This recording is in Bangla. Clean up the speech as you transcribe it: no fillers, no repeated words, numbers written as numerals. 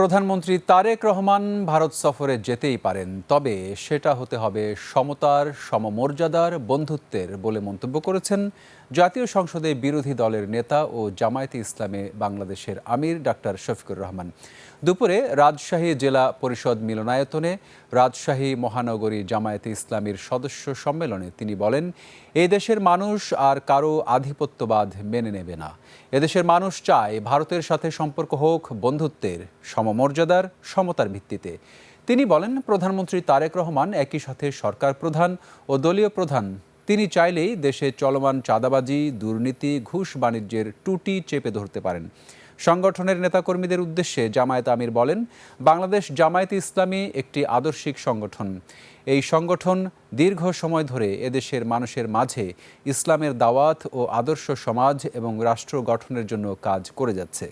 প্রধানমন্ত্রী তারেক রহমান ভারত সফরে যেতেই পারেন, তবে সেটা হতে হবে সমতার, সমমর্যাদার, বন্ধুত্বের বলে মন্তব্য করেছেন জাতীয় সংসদে বিরোধী দলের নেতা ও জামায়াতে ইসলামে বাংলাদেশের আমির ডাক্তার শফিকুর রহমান। দুপুরে রাজশাহী জেলা পরিষদ মিলনায়তনে রাজশাহী মহানগরী জামায়াতে ইসলামীর সদস্য সম্মেলনে তিনি বলেন, এই দেশের মানুষ আর কারো আধিপত্যবাদ মেনে নেবে না। এদেশের মানুষ চায় ভারতের সাথে সম্পর্ক হোক বন্ধুত্বের, সমমর্যাদার, সমতার ভিত্তিতে। তিনি বলেন, প্রধানমন্ত্রী তারেক রহমান একই সাথে সরকার প্রধান ও দলীয় প্রধান। তিনি চাইলেই দেশে চলমান চাঁদাবাজি, দুর্নীতি, ঘুষ বাণিজ্যের টুটি চেপে ধরতে পারেন। সংগঠনের নেতাকর্মীদের উদ্দেশ্যে জামায়াত আমির বলেন, বাংলাদেশ জামায়াতে ইসলামী একটি আদর্শিক সংগঠন। এই সংগঠন দীর্ঘ সময় ধরে এদেশের মানুষের মাঝে ইসলামের দাওয়াত ও আদর্শ সমাজ এবং রাষ্ট্র গঠনের জন্য কাজ করে যাচ্ছে।